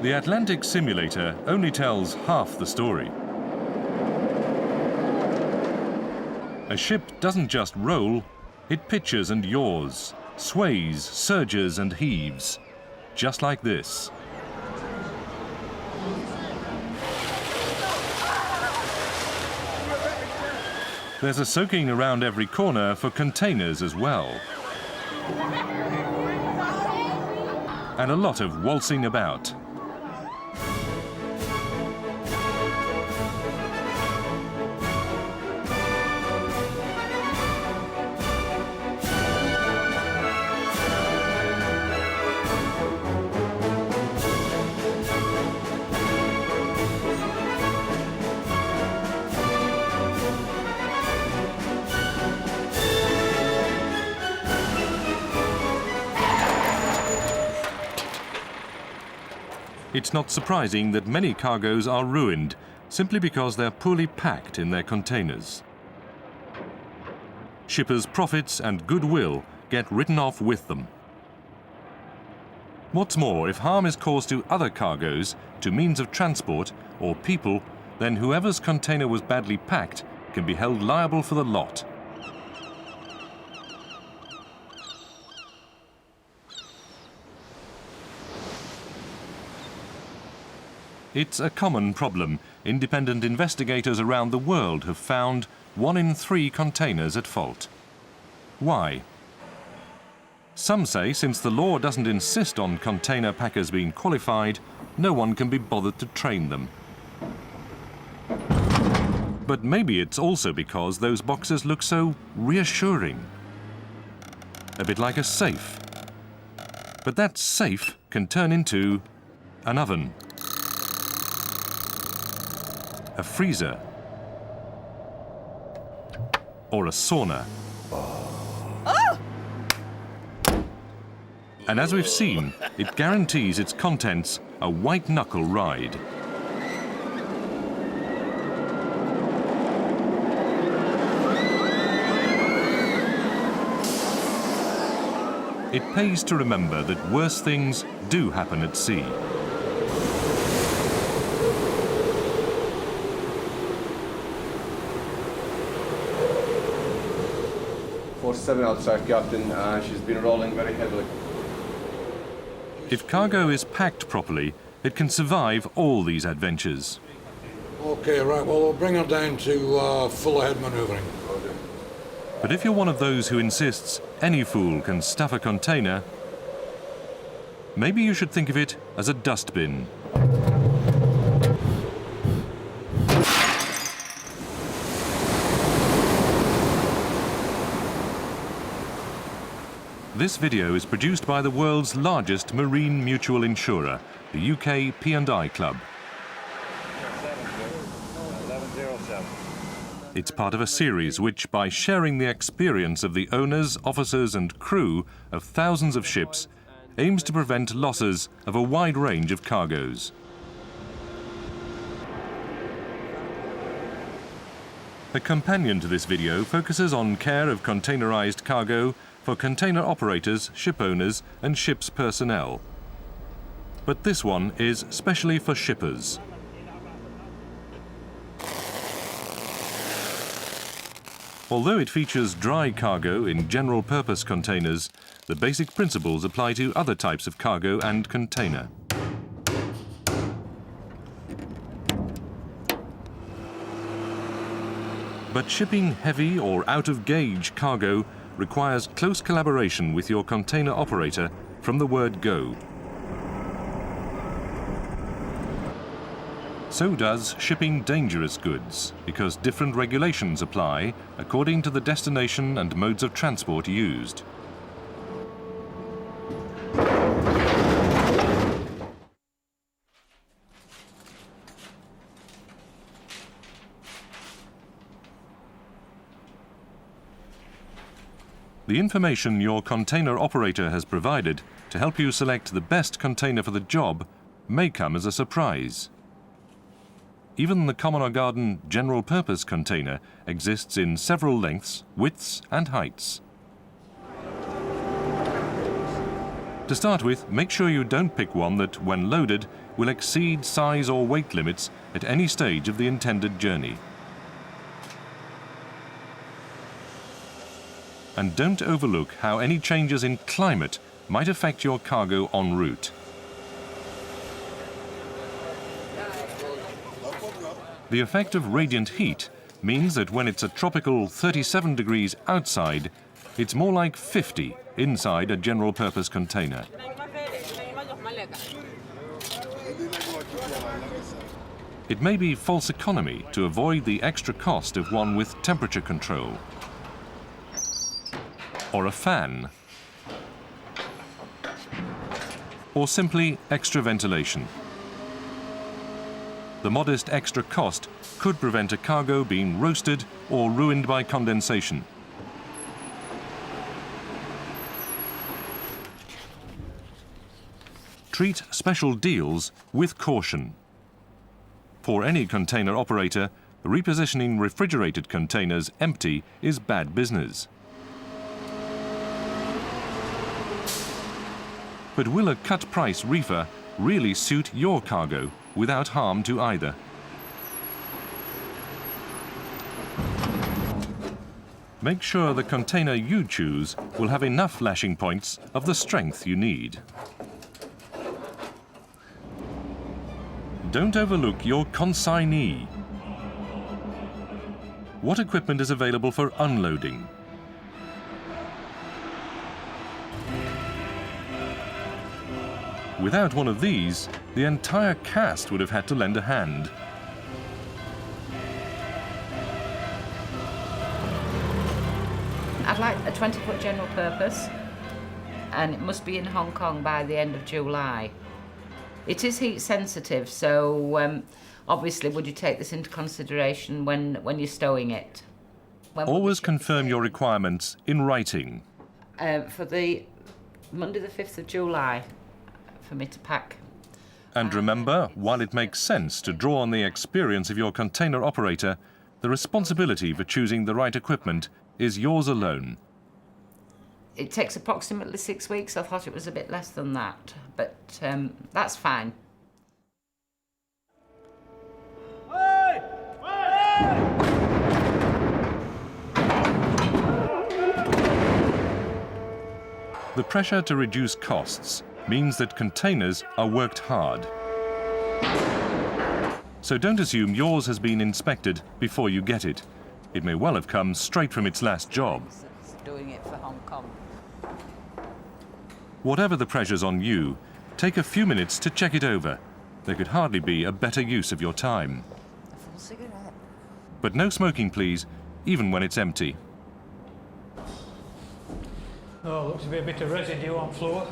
The Atlantic simulator only tells half the story. A ship doesn't just roll, it pitches and yaws, sways, surges and heaves, just like this. There's a soaking around every corner for containers as well. And a lot of waltzing about. It's not surprising that many cargoes are ruined simply because they're poorly packed in their containers. Shippers' profits and goodwill get written off with them. What's more, if harm is caused to other cargoes, to means of transport or people, then whoever's container was badly packed can be held liable for the lot. It's a common problem. Independent investigators around the world have found 1 in 3 containers at fault. Why? Some say since the law doesn't insist on container packers being qualified, no one can be bothered to train them. But maybe it's also because those boxes look so reassuring. A bit like a safe. But that safe can turn into an oven, a freezer, or a sauna. And as we've seen, it guarantees its contents a white-knuckle ride. It pays to remember that worse things do happen at sea. Seven outside, Captain. She's been rolling very heavily. If cargo is packed properly, it can survive all these adventures. Okay, right. Well, we'll bring her down to full ahead manoeuvring. Okay. But if you're one of those who insists any fool can stuff a container, maybe you should think of it as a dustbin. This video is produced by the world's largest marine mutual insurer, the UK P&I Club. It's part of a series which, by sharing the experience of the owners, officers and crew of thousands of ships, aims to prevent losses of a wide range of cargoes. A companion to this video focuses on care of containerized cargo for container operators, ship owners and ship's personnel. But this one is specially for shippers. Although it features dry cargo in general-purpose containers, the basic principles apply to other types of cargo and container. But shipping heavy or out-of-gauge cargo requires close collaboration with your container operator from the word go. So does shipping dangerous goods, because different regulations apply according to the destination and modes of transport used. The information your container operator has provided to help you select the best container for the job may come as a surprise. Even the Commodore Garden general-purpose container exists in several lengths, widths and heights. To start with, make sure you don't pick one that, when loaded, will exceed size or weight limits at any stage of the intended journey. And don't overlook how any changes in climate might affect your cargo en route. The effect of radiant heat means that when it's a tropical 37 degrees outside, it's more like 50 inside a general-purpose container. It may be false economy to avoid the extra cost of one with temperature control, or a fan, or simply extra ventilation. The modest extra cost could prevent a cargo being roasted or ruined by condensation. Treat special deals with caution. For any container operator, repositioning refrigerated containers empty is bad business. But will a cut-price reefer really suit your cargo without harm to either? Make sure the container you choose will have enough lashing points of the strength you need. Don't overlook your consignee. What equipment is available for unloading? Without one of these, the entire cast would have had to lend a hand. I'd like a 20-foot general purpose, and it must be in Hong Kong by the end of July. It is heat sensitive, so obviously would you take this into consideration when you're stowing it? Always confirm your requirements in writing. For the Monday the 5th of July, for me to pack. And remember, while it makes sense to draw on the experience of your container operator, the responsibility for choosing the right equipment is yours alone. It takes approximately 6 weeks. I thought it was a bit less than that, but that's fine. The pressure to reduce costs means that containers are worked hard. So don't assume yours has been inspected before you get it. It may well have come straight from its last job. Doing it for Hong Kong. Whatever the pressures on you, take a few minutes to check it over. There could hardly be a better use of your time. A full cigarette. But no smoking, please, even when it's empty. Oh, looks to be a bit of residue on floor.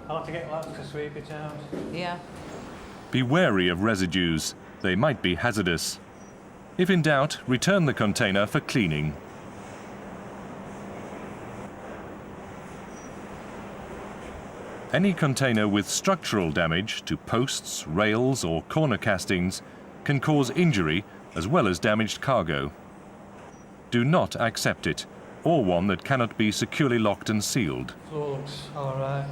I'll have to get lads to sweep it out. Yeah. Be wary of residues. They might be hazardous. If in doubt, return the container for cleaning. Any container with structural damage to posts, rails or corner castings can cause injury as well as damaged cargo. Do not accept it, or one that cannot be securely locked and sealed. Floor looks all right.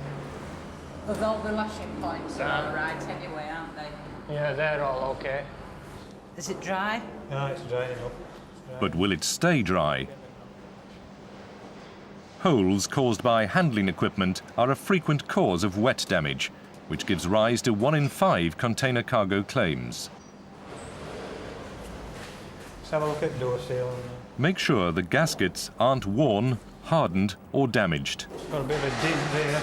But all the lashing points are all right anyway, aren't they? Yeah, they're all okay. Is it dry? Yeah, it's drying up. But will it stay dry? Holes caused by handling equipment are a frequent cause of wet damage, which gives rise to 1 in 5 container cargo claims. Let's have a look at the door seal. Make sure the gaskets aren't worn, hardened or damaged. It's got a bit of a dig there.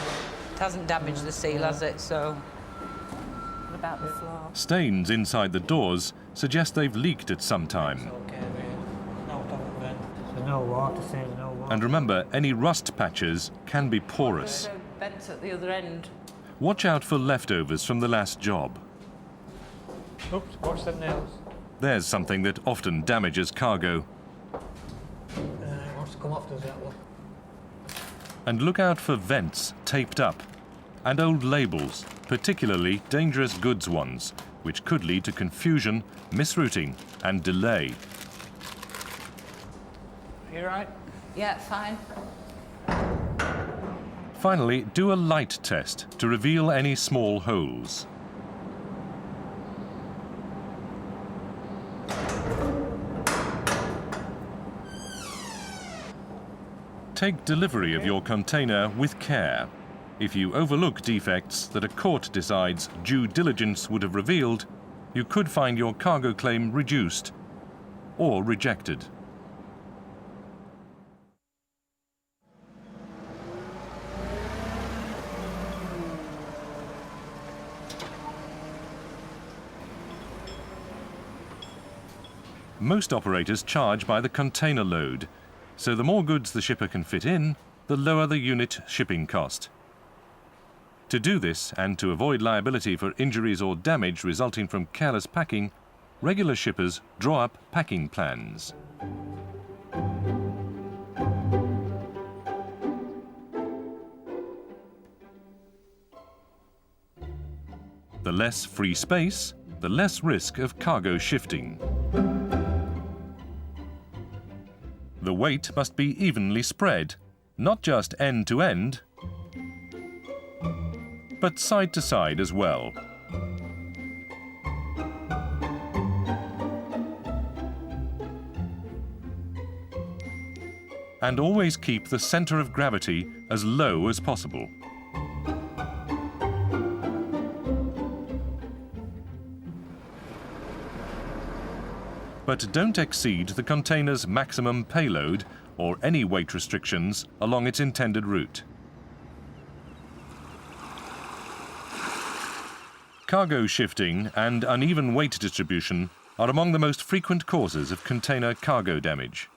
It hasn't damaged the seal, has it? So, what about the floor? Stains inside the doors suggest they've leaked at some time. Okay, no top of vent. There's no water, there's no water. And remember, any rust patches can be porous. There's a vent at the other end. Watch out for leftovers from the last job. Oops, watch them nails. There's something that often damages cargo. It wants to come off, does that one? And look out for vents taped up and old labels, particularly dangerous goods ones, which could lead to confusion, misrouting and delay. You right? Yeah, fine. Finally, do a light test to reveal any small holes. Take delivery of your container with care. If you overlook defects that a court decides due diligence would have revealed, you could find your cargo claim reduced or rejected. Most operators charge by the container load, so the more goods the shipper can fit in, the lower the unit shipping cost. To do this, and to avoid liability for injuries or damage resulting from careless packing, regular shippers draw up packing plans. The less free space, the less risk of cargo shifting. The weight must be evenly spread, not just end to end, but side to side as well. And always keep the center of gravity as low as possible. But don't exceed the container's maximum payload or any weight restrictions along its intended route. Cargo shifting and uneven weight distribution are among the most frequent causes of container cargo damage.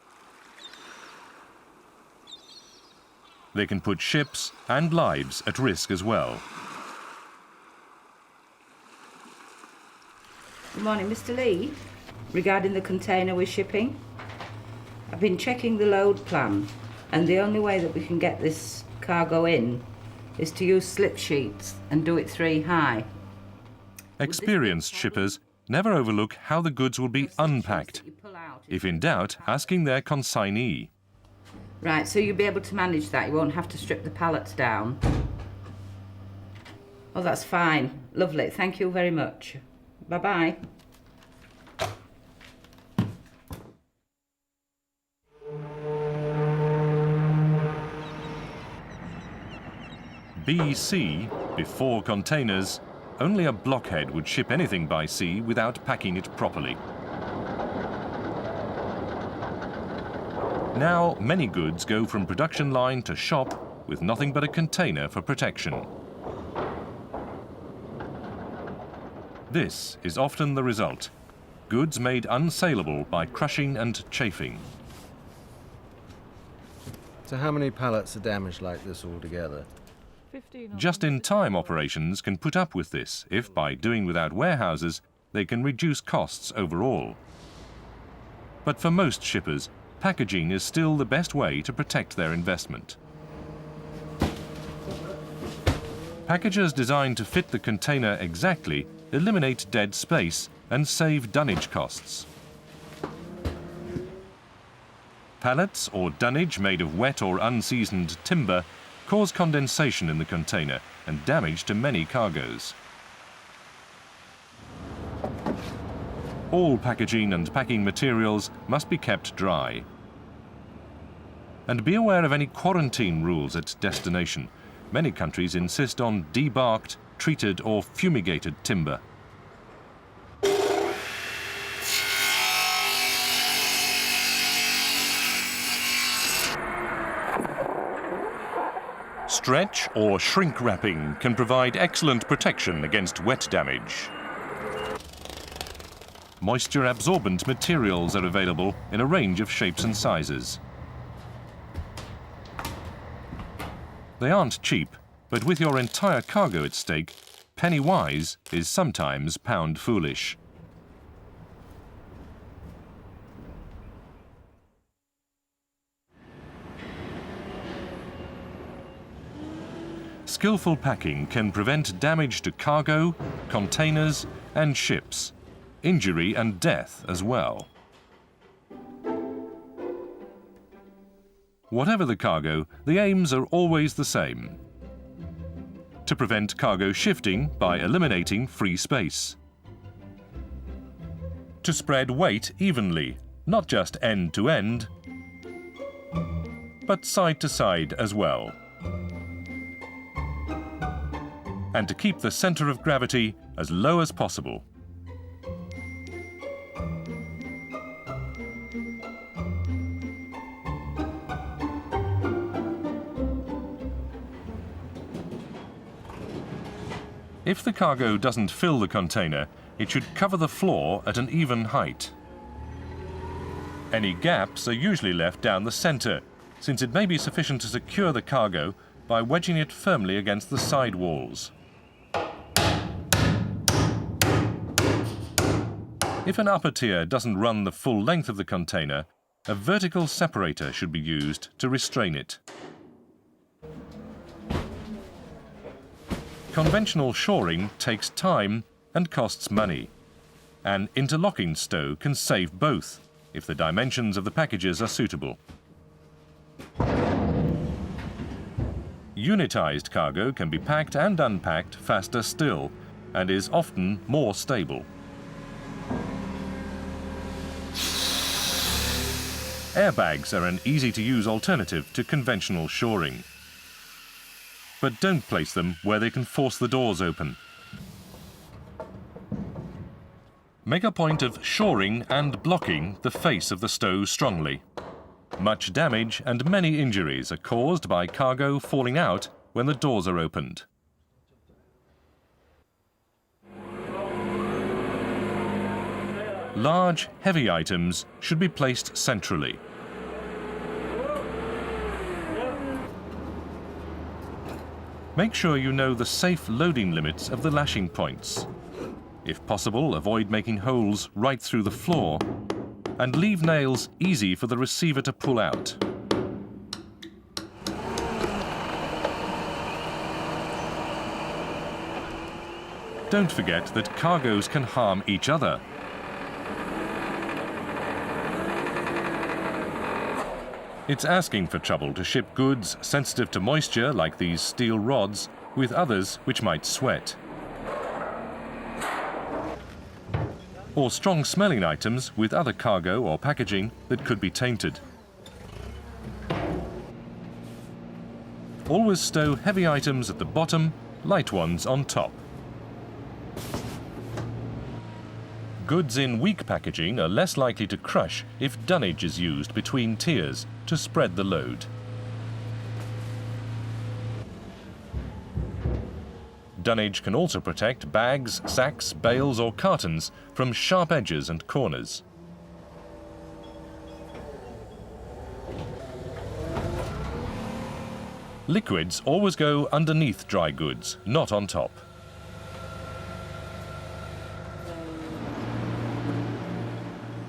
They can put ships and lives at risk as well. Good morning, Mr. Lee. Regarding the container we're shipping, I've been checking the load plan, and the only way that we can get this cargo in is to use slip sheets and do it 3 high. Experienced shippers never overlook how the goods will be unpacked. If in doubt, asking their consignee. Right, so you'll be able to manage that. You won't have to strip the pallets down. Oh, that's fine. Lovely. Thank you very much. Bye-bye. BC, before containers, only a blockhead would ship anything by sea without packing it properly. Now, many goods go from production line to shop with nothing but a container for protection. This is often the result. Goods made unsaleable by crushing and chafing. So how many pallets are damaged like this altogether? Just-in-time operations can put up with this if, by doing without warehouses, they can reduce costs overall. But for most shippers, packaging is still the best way to protect their investment. Packages designed to fit the container exactly eliminate dead space and save dunnage costs. Pallets or dunnage made of wet or unseasoned timber cause condensation in the container and damage to many cargoes. All packaging and packing materials must be kept dry. And be aware of any quarantine rules at destination. Many countries insist on debarked, treated or fumigated timber. Stretch or shrink wrapping can provide excellent protection against wet damage. Moisture-absorbent materials are available in a range of shapes and sizes. They aren't cheap, but with your entire cargo at stake, penny wise is sometimes pound foolish. Skillful packing can prevent damage to cargo, containers and ships, injury and death as well. Whatever the cargo, the aims are always the same. To prevent cargo shifting by eliminating free space. To spread weight evenly, not just end to end. but side to side as well. And to keep the centre of gravity as low as possible. If the cargo doesn't fill the container, it should cover the floor at an even height. Any gaps are usually left down the centre, since it may be sufficient to secure the cargo by wedging it firmly against the side walls. If an upper tier doesn't run the full length of the container, a vertical separator should be used to restrain it. Conventional shoring takes time and costs money. An interlocking stow can save both if the dimensions of the packages are suitable. Unitized cargo can be packed and unpacked faster still and is often more stable. Airbags are an easy-to-use alternative to conventional shoring. But don't place them where they can force the doors open. Make a point of shoring and blocking the face of the stow strongly. Much damage and many injuries are caused by cargo falling out when the doors are opened. Large, heavy items should be placed centrally. Make sure you know the safe loading limits of the lashing points. If possible, avoid making holes right through the floor, and leave nails easy for the receiver to pull out. Don't forget that cargoes can harm each other. It's asking for trouble to ship goods sensitive to moisture, like these steel rods, with others which might sweat. Or strong-smelling items with other cargo or packaging that could be tainted. Always stow heavy items at the bottom, light ones on top. Goods in weak packaging are less likely to crush if dunnage is used between tiers to spread the load. Dunnage can also protect bags, sacks, bales or cartons from sharp edges and corners. Liquids always go underneath dry goods, not on top.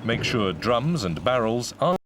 Make sure drums and barrels are